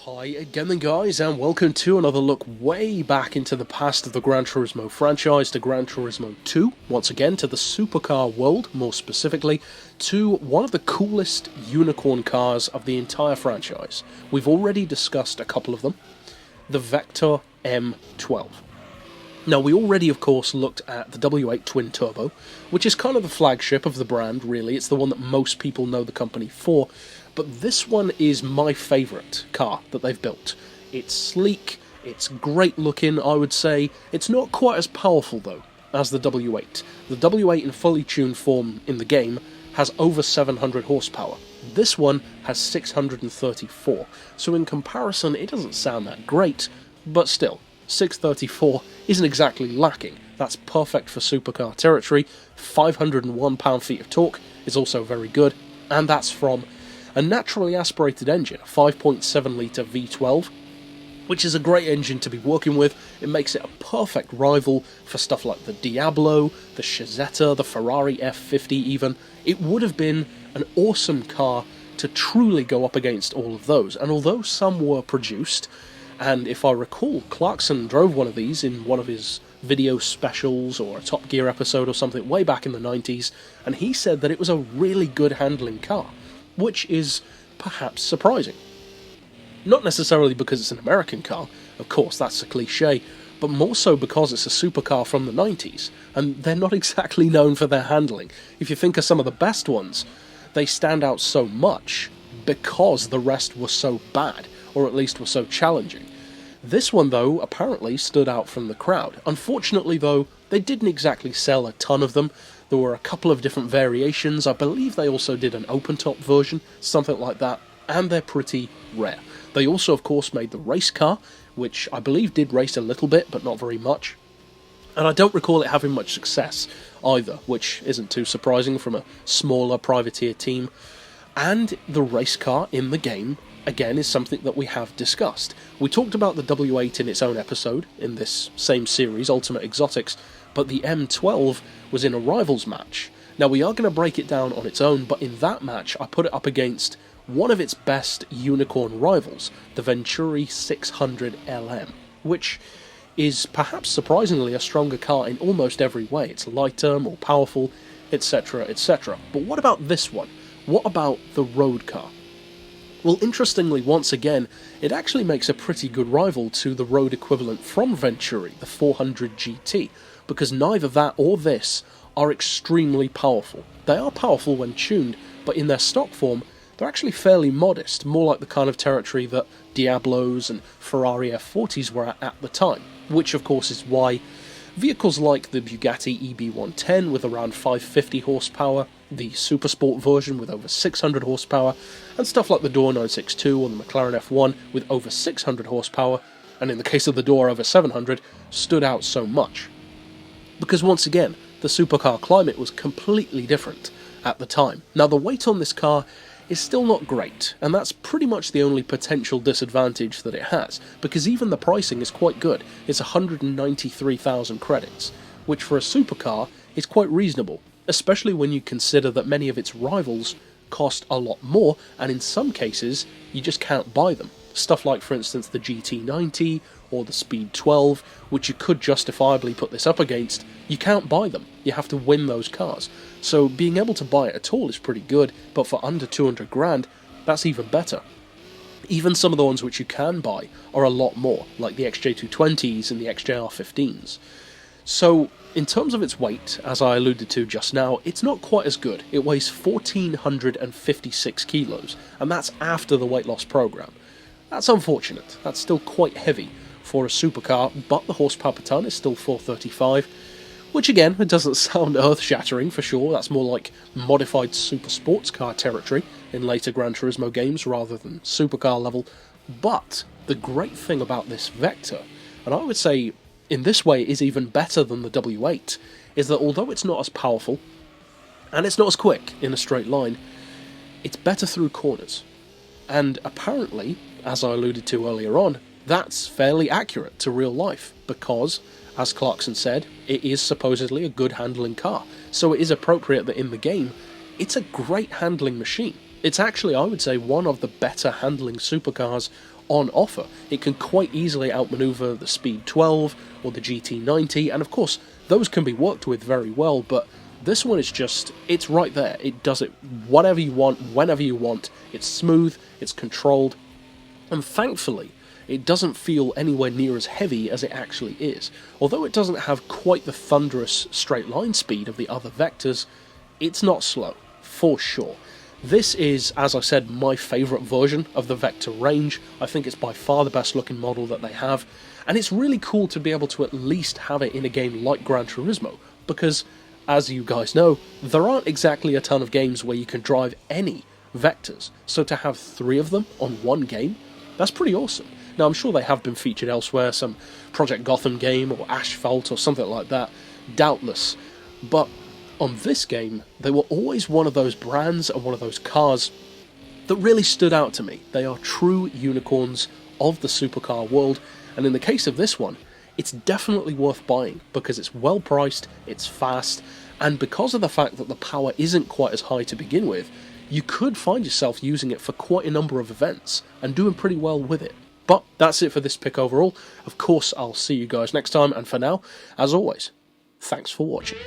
Hi again then guys, and welcome to another look way back into the past of the Gran Turismo franchise, to Gran Turismo 2, once again to the supercar world, more specifically, to one of the coolest unicorn cars of the entire franchise. We've already discussed a couple of them, the Vector M12. Now, we already, of course, looked at the W8 Twin Turbo, which is kind of the flagship of the brand, really. It's the one that most people know the company for. But this one is my favourite car that they've built. It's sleek, it's great looking, I would say. It's not quite as powerful, though, as the W8. The W8 in fully tuned form in the game has over 700 horsepower. This one has 634. So in comparison, it doesn't sound that great, but still. 634 isn't exactly lacking. That's perfect for supercar territory. 501 pound-feet of torque is also very good, and that's from a naturally aspirated engine, a 5.7 litre V12, which is a great engine to be working with. It makes it a perfect rival for stuff like the Diablo, the Chizetta, the Ferrari F50 even. It would have been an awesome car to truly go up against all of those, and although some were produced, and if I recall, Clarkson drove one of these in one of his video specials or a Top Gear episode or something way back in the 90s, and he said that it was a really good handling car, which is perhaps surprising. Not necessarily because it's an American car, of course that's a cliche, but more so because it's a supercar from the 90s, and they're not exactly known for their handling. If you think of some of the best ones, they stand out so much because the rest were so bad, or at least were so challenging. This one, though, apparently stood out from the crowd. Unfortunately, though, they didn't exactly sell a ton of them. There were a couple of different variations. I believe they also did an open-top version, something like that, and they're pretty rare. They also, of course, made the race car, which I believe did race a little bit, but not very much. And I don't recall it having much success either, which isn't too surprising from a smaller privateer team. And the race car in the game, again, is something that we have discussed. We talked about the W8 in its own episode, in this same series, Ultimate Exotics, but the M12 was in a rivals match. Now, we are going to break it down on its own, but in that match, I put it up against one of its best unicorn rivals, the Venturi 600 LM, which is perhaps surprisingly a stronger car in almost every way. It's lighter, more powerful, etc., etc. But what about this one? What about the road car? Well, interestingly, once again, it actually makes a pretty good rival to the road equivalent from Venturi, the 400 GT, because neither that or this are extremely powerful. They are powerful when tuned, but in their stock form, they're actually fairly modest, more like the kind of territory that Diablos and Ferrari F40s were at the time, which of course is why vehicles like the Bugatti EB110 with around 550 horsepower, the Supersport version with over 600 horsepower, and stuff like the Door 962 or the McLaren F1 with over 600 horsepower, and in the case of the Door over 700, stood out so much. Because once again, the supercar climate was completely different at the time. Now, the weight on this car is still not great, and that's pretty much the only potential disadvantage that it has, because even the pricing is quite good. It's 193,000 credits, which for a supercar is quite reasonable, especially when you consider that many of its rivals cost a lot more, and in some cases, you just can't buy them. Stuff like, for instance, the GT90 or the Speed 12, which you could justifiably put this up against, you can't buy them. You have to win those cars. So being able to buy it at all is pretty good, but for under 200 grand, that's even better. Even some of the ones which you can buy are a lot more, like the XJ220s and the XJR15s. So, in terms of its weight, as I alluded to just now, it's not quite as good. It weighs 1,456 kilos, and that's after the weight loss program. That's unfortunate. That's still quite heavy for a supercar, but the horsepower per tonne is still 435, which again, it doesn't sound earth-shattering for sure. That's more like modified super sports car territory in later Gran Turismo games rather than supercar level. But the great thing about this Vector, and I would say in this way is even better than the W8, is that although it's not as powerful, and it's not as quick in a straight line, it's better through corners. And apparently, as I alluded to earlier on, that's fairly accurate to real life, because, as Clarkson said, it is supposedly a good handling car, so it is appropriate that in the game, it's a great handling machine. It's actually, I would say, one of the better handling supercars on offer. It can quite easily outmaneuver the Speed 12 or the GT90, and of course, those can be worked with very well, but this one is just, it's right there. It does it whatever you want, whenever you want. It's smooth, it's controlled, and thankfully, it doesn't feel anywhere near as heavy as it actually is. Although it doesn't have quite the thunderous straight line speed of the other Vectors, it's not slow, for sure. This is, as I said, my favourite version of the Vector range. I think it's by far the best looking model that they have, and it's really cool to be able to at least have it in a game like Gran Turismo, because, as you guys know, there aren't exactly a ton of games where you can drive any Vectors, so to have 3 of them on one game, that's pretty awesome. Now, I'm sure they have been featured elsewhere, some Project Gotham game or Asphalt or something like that, doubtless, but on this game, they were always one of those brands and one of those cars that really stood out to me. They are true unicorns of the supercar world, and in the case of this one, it's definitely worth buying because it's well priced, it's fast, and because of the fact that the power isn't quite as high to begin with, you could find yourself using it for quite a number of events and doing pretty well with it. But that's it for this pick overall. Of course, I'll see you guys next time, and for now, as always, thanks for watching.